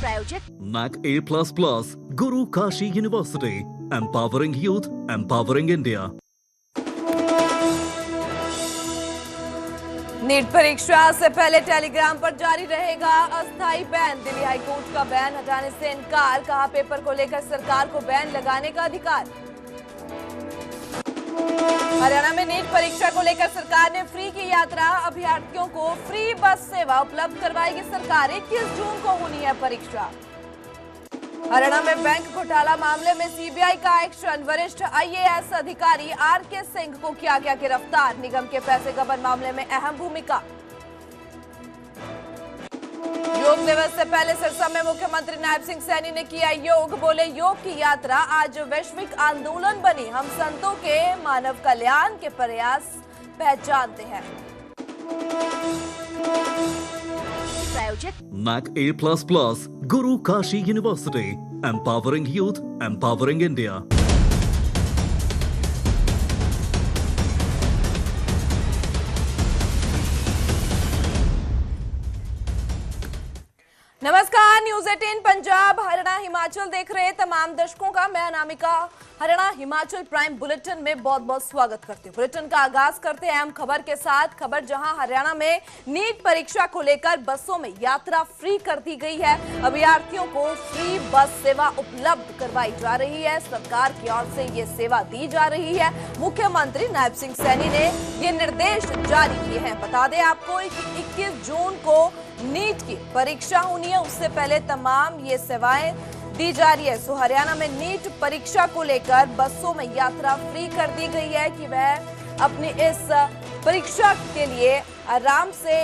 प्रायोजक NAC A++, Guru Kashi University, empowering youth, empowering India. NEET परीक्षा से पहले टेलीग्राम पर जारी रहेगा अस्थायी बैन। दिल्ली हाईकोर्ट का बैन हटाने से इनकार, कहा पेपर को लेकर सरकार को बैन लगाने का अधिकार। हरियाणा में नीट परीक्षा को लेकर सरकार ने फ्री की यात्रा, अभ्यर्थियों को फ्री बस सेवा उपलब्ध करवाएगी सरकार। 21 जून को होनी है परीक्षा। हरियाणा में बैंक घोटाला मामले में सीबीआई का एक्शन, वरिष्ठ आईएएस अधिकारी आरके सिंह को किया गया गिरफ्तार। निगम के पैसे गबन मामले में अहम भूमिका। योग दिवस से पहले सिरसा में मुख्यमंत्री नायब सिंह सैनी ने किया योग, बोले योग की यात्रा आज वैश्विक आंदोलन बनी, हम संतों के मानव कल्याण के प्रयास पहचानते हैं। प्रायोजक NAC A++, Guru Kashi University, empowering youth, empowering India. नमस्कार, न्यूज 18 पंजाब हरियाणा हिमाचल देख रहे तमाम दर्शकों का मैं अनामिका हरियाणा हिमाचल प्राइम बुलेटिन में बहुत बहुत स्वागत करती हूँ। बुलेटिन का आगाज करते हैं अहम खबर के साथ। खबर जहां हरियाणा में नीट परीक्षा को लेकर बसों में यात्रा फ्री कर दी गई है। अभ्यर्थियों को फ्री बस सेवा उपलब्ध करवाई जा रही है। सरकार की ओर से ये सेवा दी जा रही है। मुख्यमंत्री नायब सिंह सैनी ने ये निर्देश जारी किए हैं। बता दें आपको कि 21 जून को नीट की परीक्षा होनी है, उससे पहले तमाम ये सेवाएं दी जा रही है। सो हरियाणा में नीट परीक्षा को लेकर बसों में यात्रा फ्री कर दी गई है कि वह अपनी इस परीक्षा के लिए आराम से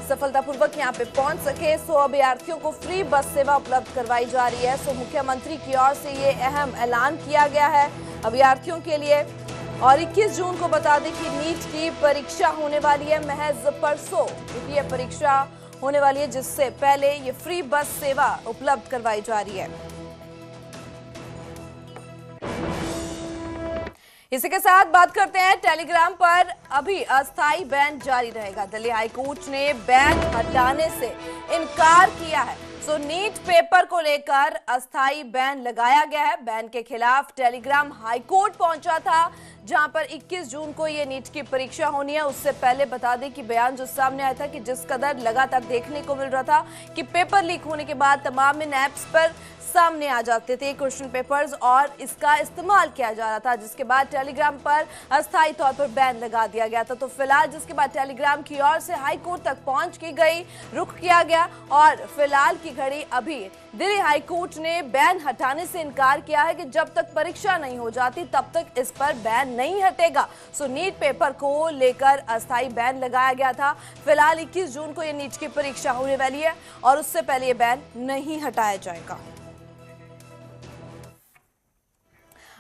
सफलतापूर्वक यहां पे पहुंच सके। सो अभ्यर्थियों को फ्री बस सेवा उपलब्ध करवाई जा रही है। सो मुख्यमंत्री की ओर से ये अहम ऐलान किया गया है अभ्यर्थियों के लिए। और 21 जून को बता दें कि नीट की परीक्षा होने वाली है, महज परसों क्योंकि यह परीक्षा होने वाली है, जिससे पहले ये फ्री बस सेवा उपलब्ध करवाई जा रही है। इसी के साथ बात करते हैं टेलीग्राम पर अभी अस्थायी बैन जारी रहेगा। दिल्ली हाईकोर्ट ने बैन हटाने से इनकार किया है। सो नीट पेपर को लेकर अस्थायी बैन लगाया गया है। बैन के खिलाफ टेलीग्राम हाईकोर्ट पहुंचा था, जहां पर 21 जून को ये नीट की परीक्षा होनी है। उससे पहले बता दें कि बयान जो सामने आया था कि जिस कदर लगातार देखने को मिल रहा था कि पेपर लीक होने के बाद तमाम इन ऐप्स पर सामने आ जाते थे क्वेश्चन पेपर्स और इसका इस्तेमाल किया जा रहा था, जिसके बाद टेलीग्राम पर अस्थायी तौर पर बैन लगा दिया गया था। तो फिलहाल जिसके बाद टेलीग्राम की ओर से हाई कोर्ट तक पहुंच की गई, रुख किया गया और फिलहाल की घड़ी अभी दिल्ली हाई कोर्ट ने बैन हटाने से इनकार किया है कि जब तक परीक्षा नहीं हो जाती तब तक इस पर बैन नहीं हटेगा। सो नीट पेपर को लेकर अस्थायी बैन लगाया गया था। फिलहाल 21 जून को ये नीट की परीक्षा होने वाली है और उससे पहले ये बैन नहीं हटाया जाएगा।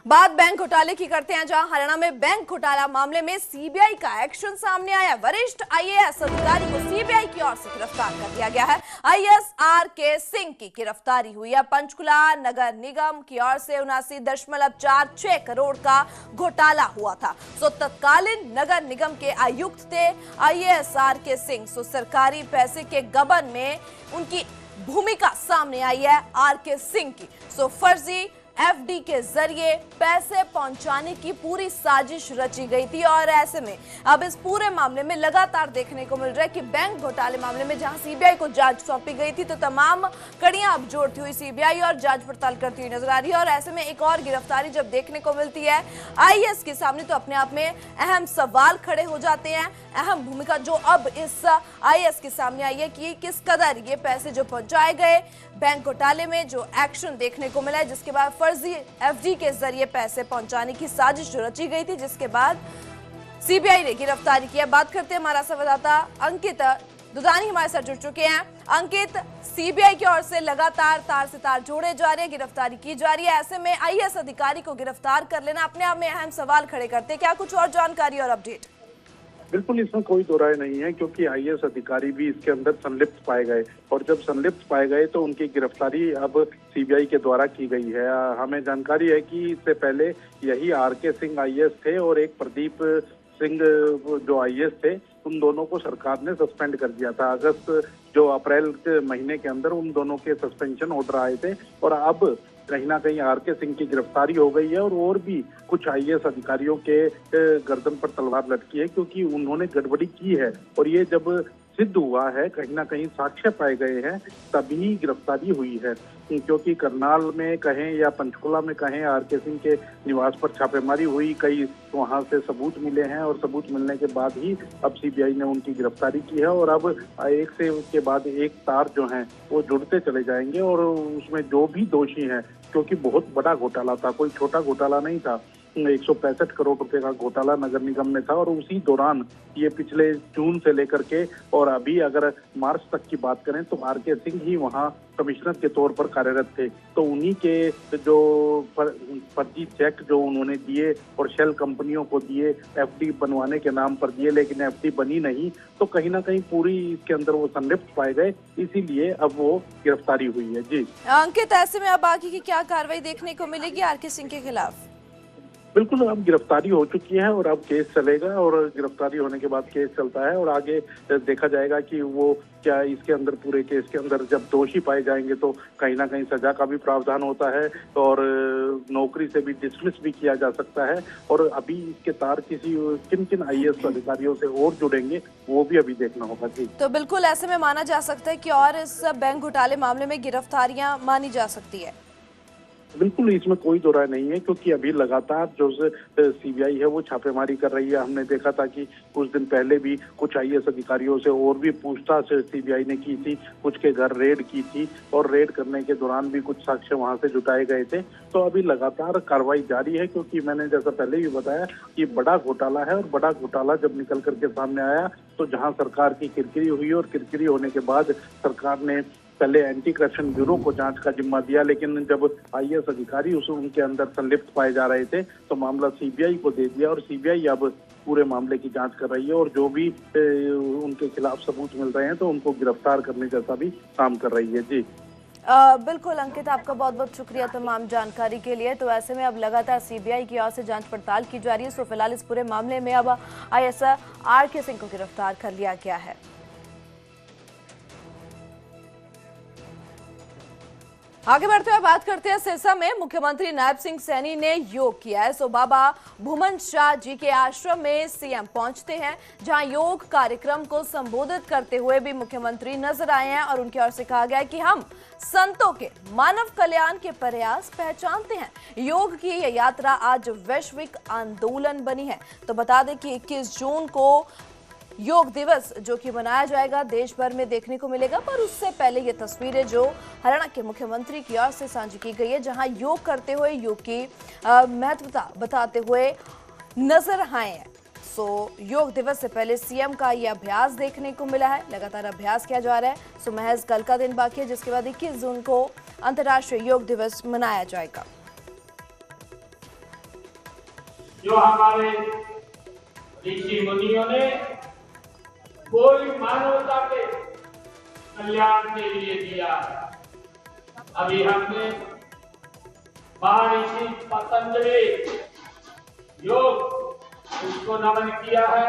बात बैंक घोटाले की करते हैं, जहां हरियाणा में बैंक घोटाला मामले में सीबीआई का एक्शन सामने आया। वरिष्ठ आईएएस अधिकारी को सीबीआई की ओर से गिरफ्तार कर लिया गया है। आईएएस आरके सिंह की गिरफ्तारी हुई है। पंचकुला नगर निगम की ओर से 79.46 करोड़ का घोटाला हुआ था। सो तत्कालीन नगर निगम के आयुक्त थे आईएएस आरके सिंह। सो सरकारी पैसे के गबन में उनकी भूमिका सामने आई है आरके सिंह की। सो फर्जी एफडी के जरिए पैसे पहुंचाने की पूरी साजिश रची गई थी और ऐसे में अब इस पूरे मामले में लगातार देखने को मिल रहा है कि बैंक घोटाले मामले में जहां सीबीआई को जांच सौंपी गई थी तो तमाम कड़ियां अब जोड़ती हुई सीबीआई और जांच पड़ताल करती हुई नजर आ रही है। और ऐसे में एक और गिरफ्तारी जब देखने को मिलती है आईएएस के सामने तो अपने आप में अहम सवाल खड़े हो जाते हैं। अहम भूमिका जो अब इस आईएएस के सामने आई है कि किस कदर ये पैसे जो पहुंचाए गए बैंक घोटाले में, जो एक्शन देखने को मिला है, जिसके बाद फर्जी एफडी के जरिए पैसे पहुंचाने की साजिश जो रची गई थी, जिसके बाद सीबीआई ने गिरफ्तारी की। बात करते हैं हमारा संवाददाता अंकित दुधानी हमारे साथ जुड़ चुके हैं। अंकित, सीबीआई की ओर से लगातार तार से तार जोड़े जा रहे हैं, गिरफ्तारी की जा रही है। ऐसे में आईएएस अधिकारी को गिरफ्तार कर लेना अपने आप में अहम सवाल खड़े करते हैं। क्या कुछ और जानकारी और अपडेट? बिल्कुल, इसमें कोई दो राय नहीं है क्योंकि आईएएस अधिकारी भी इसके अंदर संलिप्त पाए गए और जब संलिप्त पाए गए तो उनकी गिरफ्तारी अब सीबीआई के द्वारा की गई है। हमें जानकारी है कि इससे पहले यही आरके सिंह आईएएस थे और एक प्रदीप सिंह जो आईएएस थे, उन दोनों को सरकार ने सस्पेंड कर दिया था। अप्रैल के महीने के अंदर उन दोनों के सस्पेंशन ऑर्डर आए थे और अब कहीं ना कहीं आर.के. सिंह की गिरफ्तारी हो गई है और भी कुछ आईएएस अधिकारियों के गर्दन पर तलवार लटकी है, क्योंकि उन्होंने गड़बड़ी की है और ये जब सिद्ध हुआ है, कहीं ना कहीं साक्ष्य पाए गए हैं, तभी गिरफ्तारी हुई है। क्योंकि करनाल में कहें या पंचकुला में कहें, आर.के. सिंह के निवास पर छापेमारी हुई, कई वहां से सबूत मिले हैं और सबूत मिलने के बाद ही अब सीबीआई ने उनकी गिरफ्तारी की है और अब एक से के बाद एक तार जो हैं वो जुड़ते चले जाएंगे और उसमें जो भी दोषी हैं, क्योंकि बहुत बड़ा घोटाला था, कोई छोटा घोटाला नहीं था, 165 करोड़ रुपए का घोटाला नगर निगम में था और उसी दौरान ये पिछले जून से लेकर के और अभी अगर मार्च तक की बात करें तो आर.के. सिंह ही वहां कमिश्नर के तौर पर कार्यरत थे। तो उन्हीं के जो फर्जी चेक जो उन्होंने दिए और शेल कंपनियों को दिए, एफडी बनवाने के नाम पर दिए, लेकिन एफडी बनी नहीं, तो कहीं ना कहीं पूरी इसके अंदर वो संलिप्त पाए गए, इसीलिए अब वो गिरफ्तारी हुई है। जी अंकित, ऐसे में अब आगे की क्या कार्रवाई देखने को मिलेगी आर.के. सिंह के खिलाफ? बिल्कुल, अब गिरफ्तारी हो चुकी है और अब केस चलेगा और गिरफ्तारी होने के बाद केस चलता है और आगे देखा जाएगा कि वो क्या इसके अंदर, पूरे केस के अंदर जब दोषी पाए जाएंगे तो कहीं ना कहीं सजा का भी प्रावधान होता है और नौकरी से भी डिसमिस भी किया जा सकता है। और अभी इसके तार किन किन आईएएस अधिकारियों से और जुड़ेंगे वो भी अभी देखना होगा। जी तो बिल्कुल ऐसे में माना जा सकता है कि और इस बैंक घोटाले मामले में गिरफ्तारियां मानी जा सकती है। बिल्कुल, इसमें कोई दो राय नहीं है, क्योंकि अभी लगातार जो सीबीआई है वो छापेमारी कर रही है। हमने देखा था कि कुछ दिन पहले भी कुछ आईएएस अधिकारियों से और भी पूछताछ सीबीआई ने की थी, कुछ के घर रेड की थी और रेड करने के दौरान भी कुछ साक्ष्य वहां से जुटाए गए थे। तो अभी लगातार कार्रवाई जारी है, क्योंकि मैंने जैसा पहले भी बताया कि बड़ा घोटाला है और बड़ा घोटाला जब निकल करके सामने आया तो जहाँ सरकार की किरकिरी हुई और किरकिरी होने के बाद सरकार ने पहले एंटी करप्शन ब्यूरो को जांच का जिम्मा दिया, लेकिन जब आईएएस अधिकारी उनके अंदर संलिप्त पाए जा रहे थे तो मामला सीबीआई को दे दिया और सीबीआई अब पूरे मामले की जांच कर रही है और जो भी उनके खिलाफ सबूत मिल रहे हैं तो उनको गिरफ्तार करने जैसा भी काम कर रही है। जी बिल्कुल अंकित, आपका बहुत बहुत शुक्रिया तमाम जानकारी के लिए। तो ऐसे में अब लगातार सीबीआई की ओर से जांच पड़ताल की जा रही है। सो फिलहाल इस पूरे मामले में अब आईएएस आर.के. सिंह को गिरफ्तार कर लिया गया है। आगे बढ़ते हुए बात करते हैं सिरसा में मुख्यमंत्री नायब सिंह सैनी ने योग किया है। सो बाबा भूमन शाह जी के आश्रम में सीएम पहुंचते हैं, जहां योग कार्यक्रम को संबोधित करते हुए भी मुख्यमंत्री नजर आए हैं और उनकी ओर से कहा गया है कि हम संतों के मानव कल्याण के प्रयास पहचानते हैं। योग की यह यात्रा आज वैश्विक आंदोलन बनी है। तो बता दें कि 21 जून को योग दिवस जो कि मनाया जाएगा देश भर में देखने को मिलेगा, पर उससे पहले ये तस्वीरें जो हरियाणा के मुख्यमंत्री की ओर से साझी की गई है, जहां योग करते हुए योग की महत्वता बताते हुए नजर आए हैं। सो योग दिवस से पहले सीएम का ये अभ्यास देखने को मिला है, लगातार अभ्यास किया जा रहा है। सो महज कल का दिन बाकी है, जिसके बाद 21 जून को अंतर्राष्ट्रीय योग दिवस मनाया जाएगा। जो हमारे ऋषि मुनियों ने कोई मानवता के कल्याण के लिए दिया। अभी हमने महर्षि पतंजलि योग उसको नमन किया है।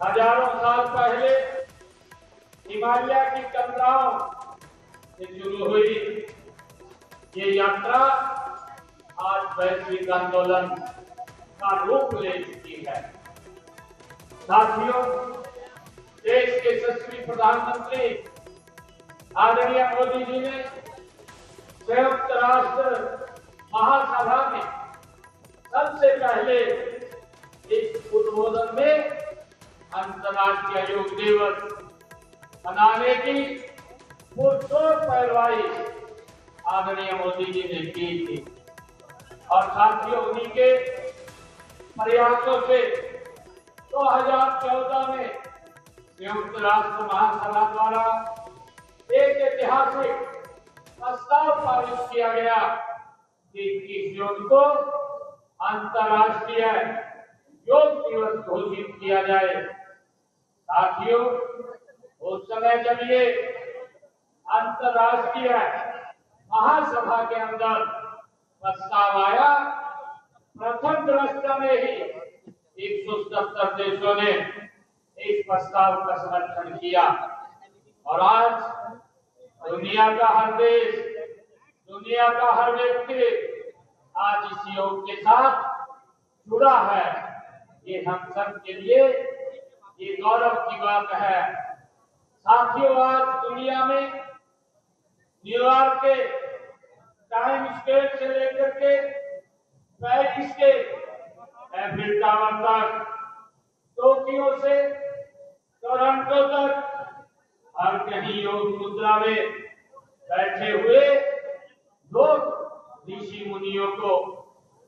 हजारों साल पहले हिमालय की टकराव से शुरू हुई ये यात्रा आज वैश्विक आंदोलन का रूप ले चुकी है। साथियों, देश के यशस्वी प्रधानमंत्री आदरणीय मोदी जी ने संयुक्त राष्ट्र महासभा में सबसे पहले इस उद्बोधन में अंतर्राष्ट्रीय योग दिवस मनाने की पुरजोर पैरवी आदरणीय मोदी जी ने की थी और साथियों, उन्हीं के प्रयासों से 2014 में संयुक्त राष्ट्र महासभा द्वारा एक ऐतिहासिक प्रस्ताव पारित किया गया कि 21 जून को अंतर्राष्ट्रीय योग दिवस घोषित किया जाए। साथियों, उस समय जब ये अंतर्राष्ट्रीय महासभा के अंदर प्रस्ताव आया, प्रथम दृष्टया में ही 177 देशों ने प्रस्ताव का समर्थन किया और आज दुनिया का हर देश, दुनिया का हर व्यक्ति आज इस योग के साथ जुड़ा है। ये हम सब के लिए ये गौरव की बात है। साथियों, आज दुनिया में न्यूयॉर्क के टाइम स्क्वायर से लेकर के पेरिस के एफिल टावर तक, टोक्यो से टोरंटो तक हर कहीं योग मुद्रा में बैठे हुए लोग ऋषि मुनियों को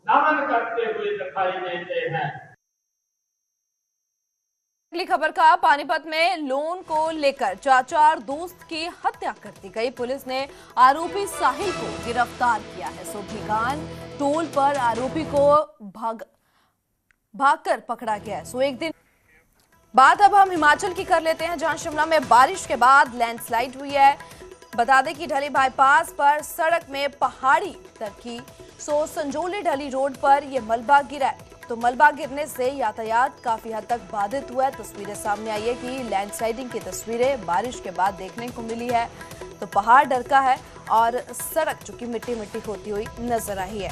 नमन करते हुए दिखाई देते हैं। अगली खबर का, पानीपत में लोन को लेकर चाचा और दोस्त की हत्या कर दी गई। पुलिस ने आरोपी साहिल को गिरफ्तार किया है। सोभीगान टोल पर आरोपी को भागकर पकड़ा गया है। एक दिन बात अब हम हिमाचल की कर लेते हैं, जहां शिमला में बारिश के बाद लैंडस्लाइड हुई है। बता दें कि ढली बाईपास पर सड़क में पहाड़ी दरकी संजोली ढली रोड पर यह मलबा गिरा है। तो मलबा गिरने से यातायात काफी हद तक बाधित हुआ है। तस्वीरें सामने आई है कि लैंडस्लाइडिंग की तस्वीरें बारिश के बाद देखने को मिली है। तो पहाड़ डरका है और सड़क जो कि मिट्टी मिट्टी होती हुई नजर आई है।